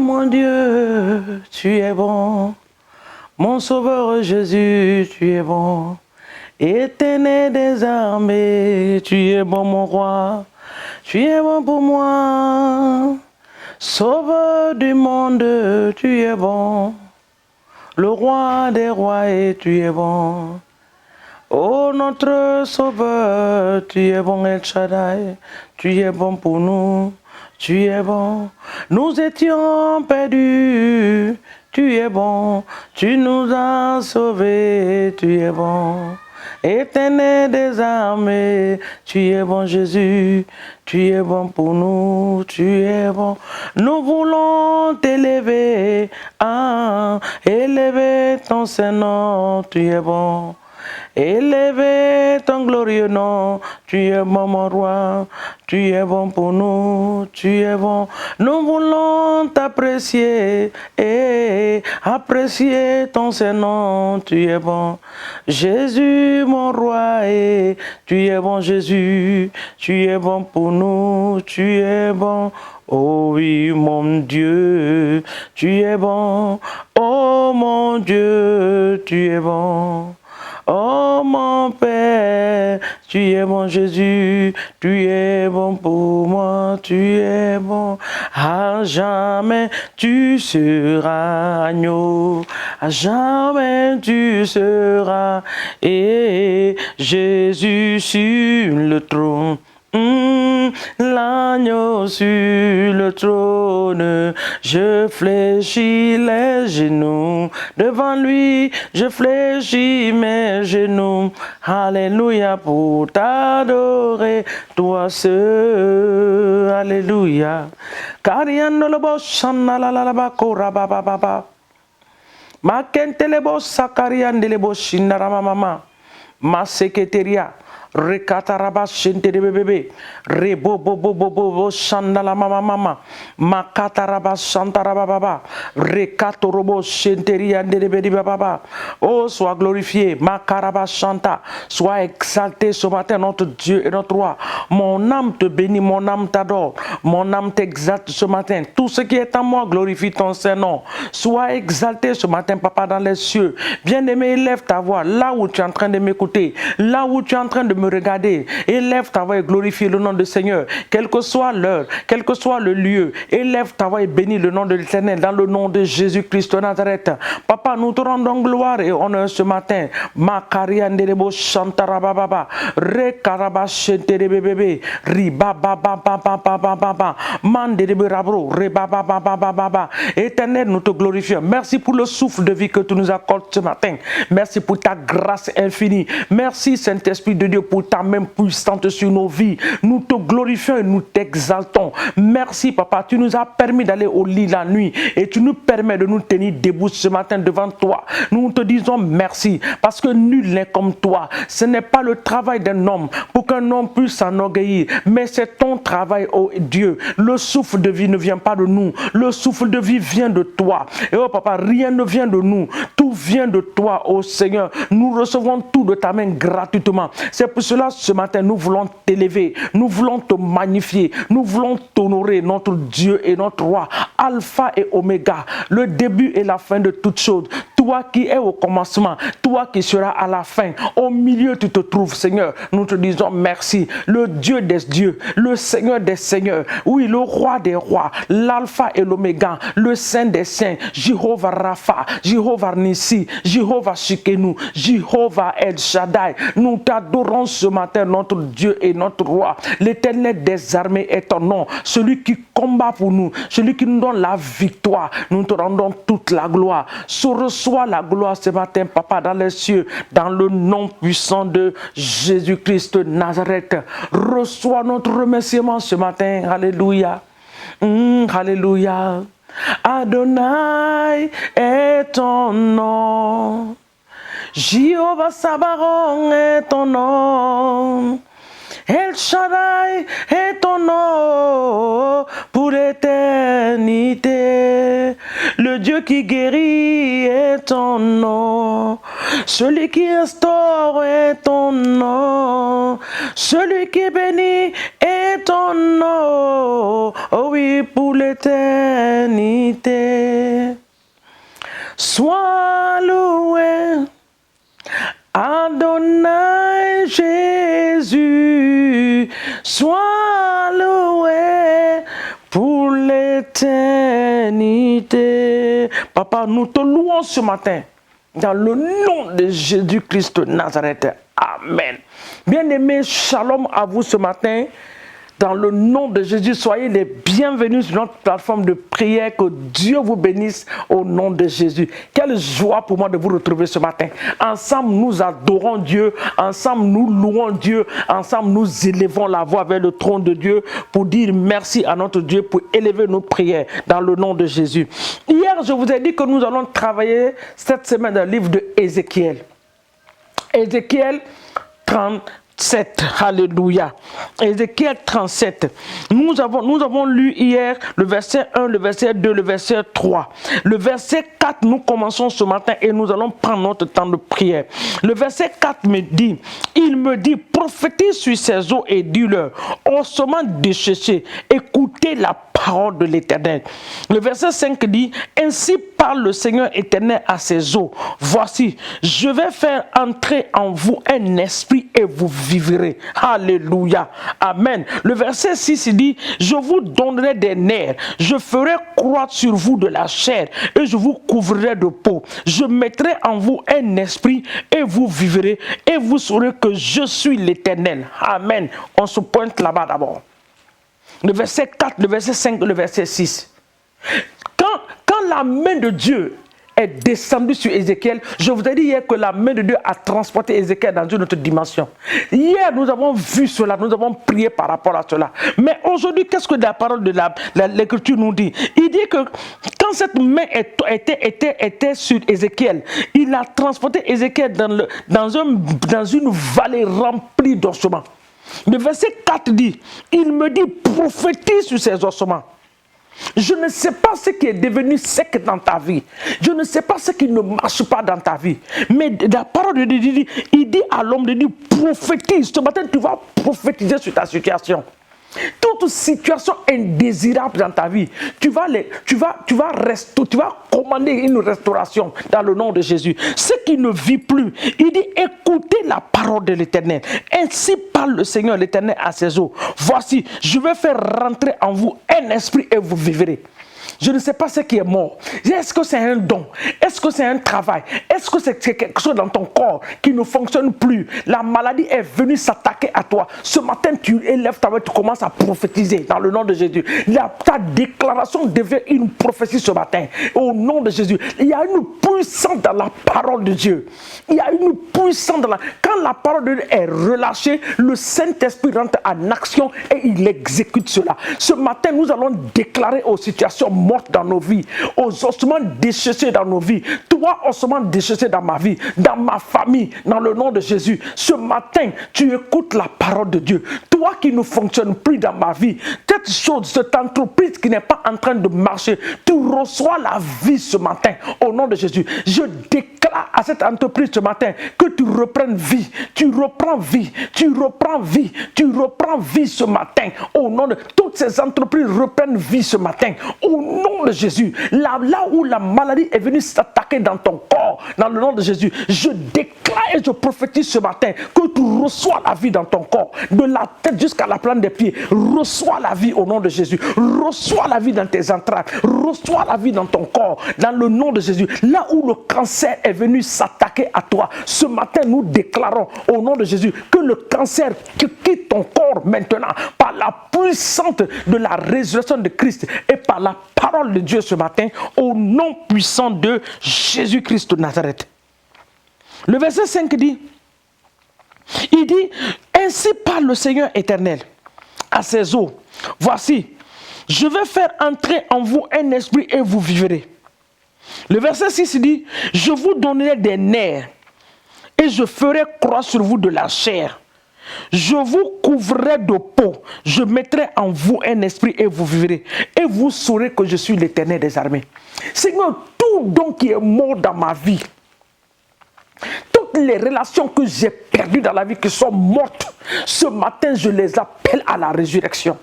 mon Dieu, tu es bon. Mon sauveur Jésus, tu es bon. Éternel des armées, tu es bon mon roi. Tu es bon pour moi. Sauveur du monde, tu es bon. Le roi des rois et tu es bon. Oh notre sauveur, tu es bon El Shaddai. Tu es bon pour nous. Tu es bon, nous étions perdus, tu es bon, tu nous as sauvés, tu es bon. Éternel des armées, tu es bon Jésus, tu es bon pour nous, tu es bon. Nous voulons t'élever, élever ton Saint-Nom, tu es bon. Élevé ton glorieux nom, tu es bon mon roi, tu es bon pour nous, tu es bon. Nous voulons t'apprécier et apprécier ton Saint-Nom, tu es bon. Jésus mon roi, et tu es bon Jésus, tu es bon pour nous, tu es bon. Oh oui mon Dieu, tu es bon. Oh mon Dieu, tu es bon. Oh mon Père, tu es bon Jésus, tu es bon pour moi, tu es bon. À jamais tu seras agneau, à jamais tu seras, et Jésus sur le trône. L'agneau sur le trône, je fléchis les genoux, devant lui, je fléchis mes genoux, alléluia, pour t'adorer, toi seul, alléluia. Kariano lobo shana la la la ba kora ba ba ba ba. Ma kentelebo sakariandelebo shinara mama, ma secrétaire. Rekataraba shente de bébé, rebo bobo bobo shandala mama mama, makataraba shantaraba baba, rekatorobo shenteria de bébé baba. Oh, sois glorifié, makaraba chanta, sois exalté ce matin, notre Dieu et notre roi. Mon âme te bénit, mon âme t'adore, mon âme t'exalte ce matin. Tout ce qui est en moi glorifie ton Saint-Nom. Sois exalté ce matin, papa, dans les cieux. Bien-aimé, élève ta voix là où tu es en train de m'écouter, là où tu es en train de me regarder. Élève ta voix et glorifie le nom du Seigneur. Quelle que soit l'heure, quel que soit le lieu, élève ta voix et bénis le nom de l'Éternel dans le nom de Jésus-Christ de Nazareth. Papa, nous te rendons gloire et honneur ce matin. Makariandelebo chantarababa, rekaraba shenterebebe, ribababababababa, mandereberabro, rebabababababa. Éternel, nous te glorifions. Merci pour le souffle de vie que tu nous accordes ce matin. Merci pour ta grâce infinie. Merci Saint-Esprit de Dieu pour ta main puissante sur nos vies. Nous te glorifions et nous t'exaltons. Merci papa, tu nous as permis d'aller au lit la nuit et tu nous permets de nous tenir debout ce matin devant toi. Nous te disons merci parce que nul n'est comme toi. Ce n'est pas le travail d'un homme pour qu'un homme puisse s'enorgueillir, mais c'est ton travail, oh Dieu. Le souffle de vie ne vient pas de nous. Le souffle de vie vient de toi. Et oh papa, rien ne vient de nous. Tout vient de toi, oh Seigneur. Nous recevons tout de ta main gratuitement. C'est pour cela, ce matin, nous voulons t'élever. Nous voulons te magnifier. Nous voulons t'honorer, notre Dieu et notre roi. Alpha et Oméga, le début et la fin de toutes choses. Toi qui es au commencement, toi qui seras à la fin. Au milieu, tu te trouves, Seigneur. Nous te disons merci. Le Dieu des dieux, le Seigneur des seigneurs. Oui, le roi des rois, l'alpha et l'oméga, le saint des saints, Jéhovah Rapha, Jéhovah Nissi, Jéhovah Shikenu, Jéhovah El Shaddai. Nous t'adorons ce matin, notre Dieu et notre roi. L'Éternel des armées est ton nom. Celui qui combat pour nous, celui qui nous donne la victoire. Nous te rendons toute la gloire. Reçois la gloire ce matin, papa, dans les cieux, dans le nom puissant de Jésus-Christ de Nazareth. Reçois notre remerciement ce matin. Alléluia. Alléluia. Adonai est ton nom. Jéhovah Sabaoth est ton nom. El Shaddai est ton nom pour l'éternité. Le Dieu qui guérit est ton nom. Celui qui instaure est ton nom. Celui qui bénit est ton nom, oh oui, pour l'éternité. Sois loué, Adonai Jésus, sois loué pour l'éternité. Papa, nous te louons ce matin dans le nom de Jésus-Christ de Nazareth. Amen. Bien-aimés, shalom à vous ce matin. Dans le nom de Jésus, soyez les bienvenus sur notre plateforme de prière. Que Dieu vous bénisse au nom de Jésus. Quelle joie pour moi de vous retrouver ce matin. Ensemble, nous adorons Dieu. Ensemble, nous louons Dieu. Ensemble, nous élevons la voix vers le trône de Dieu pour dire merci à notre Dieu, pour élever nos prières dans le nom de Jésus. Hier, je vous ai dit que nous allons travailler cette semaine dans le livre de Ézéchiel. Ézéchiel 37, alléluia. Ézéchiel 37. Nous avons lu hier le verset 1, le verset 2, le verset 3. Le verset 4, nous commençons ce matin et nous allons prendre notre temps de prière. Le verset 4 me dit, il me dit, prophétise sur ces eaux et dis-leur, ossements desséchés, écoutez la parole de l'Éternel. Le verset 5 dit, ainsi parle le Seigneur éternel à ces eaux. Voici, je vais faire entrer en vous un esprit et vous vivrez. Alléluia. Amen. Le verset 6 dit, je vous donnerai des nerfs, je ferai croître sur vous de la chair et je vous couvrirai de peau. Je mettrai en vous un esprit et vous vivrez et vous saurez que je suis l'Éternel. Amen. On se pointe là-bas d'abord. Le verset 4, le verset 5, le verset 6. Quand la main de Dieu est descendue sur Ézéchiel, je vous ai dit hier que la main de Dieu a transporté Ézéchiel dans une autre dimension. Hier, nous avons vu cela, nous avons prié par rapport à cela. Mais aujourd'hui, qu'est-ce que la parole de l'Écriture nous dit? Il dit que quand cette main était sur Ézéchiel, il a transporté Ézéchiel dans une vallée remplie d'ossements. Le verset 4 dit, il me dit, prophétise sur ces ossements. Je ne sais pas ce qui est devenu sec dans ta vie. Je ne sais pas ce qui ne marche pas dans ta vie. Mais la parole de Dieu, il dit à l'homme de Dieu, prophétise. Ce matin, tu vas prophétiser sur ta situation. Toute situation indésirable dans ta vie, tu vas commander une restauration dans le nom de Jésus. Ce qui ne vit plus, il dit, écoutez la parole de l'Éternel. Ainsi parle le Seigneur l'Éternel à ses eaux. Voici, je vais faire rentrer en vous un esprit et vous vivrez. Je ne sais pas ce qui est mort. Est-ce que c'est un don? Est-ce que c'est un travail? Est-ce que c'est quelque chose dans ton corps qui ne fonctionne plus? La maladie est venue s'attaquer à toi. Ce matin, tu élèves ta voix, tu commences à prophétiser dans le nom de Jésus. Ta déclaration devient une prophétie ce matin. Au nom de Jésus, il y a une puissance dans la parole de Dieu. Il y a une puissance dans Quand la parole de Dieu est relâchée, le Saint-Esprit rentre en action et il exécute cela. Ce matin, nous allons déclarer aux situations mortes dans nos vies, aux ossements déchaussés dans nos vies. Toi, ossements déchaussés dans ma vie, dans ma famille, dans le nom de Jésus. Ce matin, tu écoutes la parole de Dieu. Toi qui ne fonctionne plus dans ma vie, cette chose, cette entreprise qui n'est pas en train de marcher, tu reçois la vie ce matin. Au nom de Jésus, je déclare à cette entreprise ce matin que tu reprennes vie. Tu reprends vie. Tu reprends vie. Tu reprends vie ce matin. Au nom de toutes ces entreprises reprennent vie ce matin. Au nom de Jésus, là où la maladie est venue s'attaquer dans ton corps, dans le nom de Jésus, je déclare et je prophétise ce matin que tu reçois la vie dans ton corps, de la tête jusqu'à la plante des pieds. Reçois la vie au nom de Jésus. Reçois la vie dans tes entrailles. Reçois la vie dans ton corps, dans le nom de Jésus. Là où le cancer est venu s'attaquer à toi, ce matin, nous déclarons au nom de Jésus que le cancer quitte ton corps maintenant par la puissance de la résurrection de Christ et par la parole de Dieu ce matin, au nom puissant de Jésus-Christ de Nazareth. Le verset 5 dit, il dit, ainsi parle le Seigneur éternel à ses eaux. Voici, je vais faire entrer en vous un esprit et vous vivrez. Le verset 6 dit, je vous donnerai des nerfs et je ferai croître sur vous de la chair. Je vous couvrirai de peau, je mettrai en vous un esprit et vous vivrez. Et vous saurez que je suis l'Éternel des armées. Seigneur, tout don qui est mort dans ma vie, toute toutes les relations que j'ai perdues dans la vie, qui sont mortes, ce matin, je les appelle à la résurrection.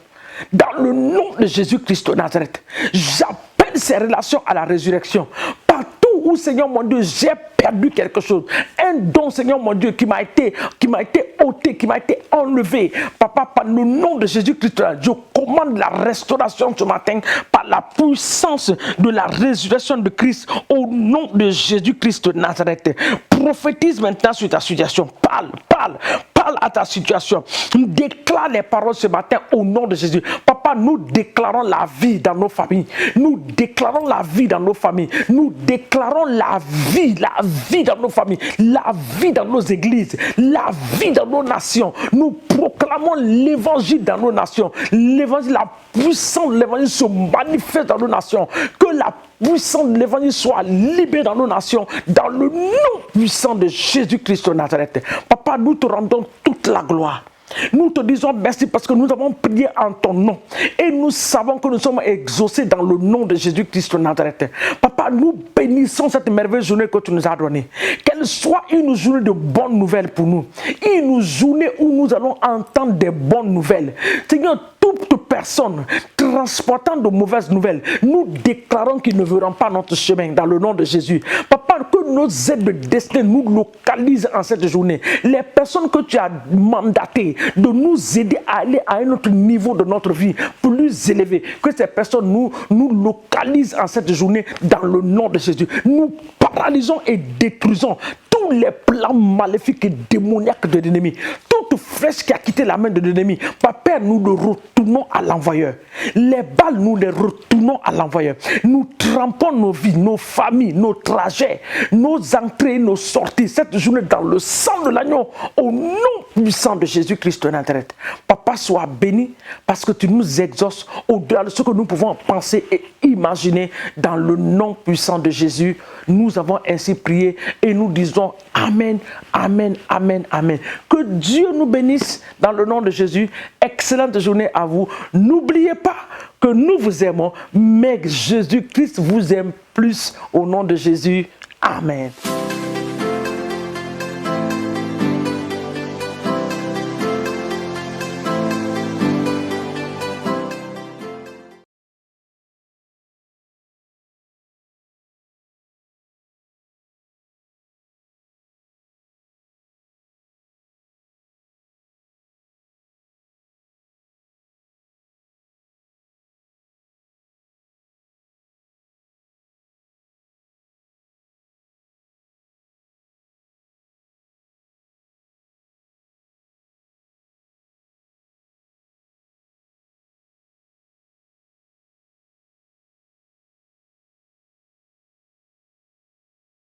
Dans le nom de Jésus-Christ de Nazareth, j'appelle ces relations à la résurrection. Partout où, Seigneur mon Dieu, j'ai perdu quelque chose, un don, Seigneur mon Dieu, qui m'a été ôté, qui m'a été enlevé. Papa, par le nom de Jésus-Christ, je commande la restauration ce matin par la puissance de la résurrection de Christ au nom de Jésus-Christ de Nazareth. Prophétise maintenant sur ta situation. Parle à ta situation. Déclare les paroles ce matin au nom de Jésus. Papa, nous déclarons la vie dans nos familles. Nous déclarons la vie dans nos familles. Nous déclarons la vie dans nos familles, la vie dans nos églises, la vie dans nos nations. Nous proclamons l'évangile dans nos nations. L'évangile, la puissance de l'évangile se manifeste dans nos nations. Que la puissance de l'évangile soit libérée dans nos nations, dans le nom puissant de Jésus-Christ de Nazareth. Papa, nous te rendons toute la gloire. Nous te disons merci parce que nous avons prié en ton nom et nous savons que nous sommes exaucés dans le nom de Jésus-Christ de Nazareth. Papa, nous bénissons cette merveilleuse journée que tu nous as donnée. Qu'elle soit une journée de bonnes nouvelles pour nous. Une journée où nous allons entendre des bonnes nouvelles. Seigneur, toute personne transportant de mauvaises nouvelles, nous déclarons qu'ils ne verront pas notre chemin dans le nom de Jésus. Papa, que nos aides de destin nous localisent en cette journée. Les personnes que tu as mandatées de nous aider à aller à un autre niveau de notre vie plus élevé, que ces personnes nous localisent en cette journée dans le nom de Jésus. Nous paralysons et détruisons tous les plans maléfiques et démoniaques de l'ennemi. Toute flèche qui a quitté la main de l'ennemi, Papa, nous le retournons à l'envoyeur. Les balles, nous les retournons à l'envoyeur. Nous trempons nos vies, nos familles, nos trajets, nos entrées, nos sorties, cette journée dans le sang de l'agneau, au nom puissant de Jésus-Christ de Nazareth. Papa, sois béni parce que tu nous exauces au-delà de ce que nous pouvons penser et imaginer. Dans le nom puissant de Jésus, nous avons ainsi prié et nous disons Amen, Amen, Amen, Amen. Que Dieu nous bénisse dans le nom de Jésus. Excellente journée à vous. N'oubliez pas que nous vous aimons, mais Jésus-Christ vous aime plus au nom de Jésus. Amen.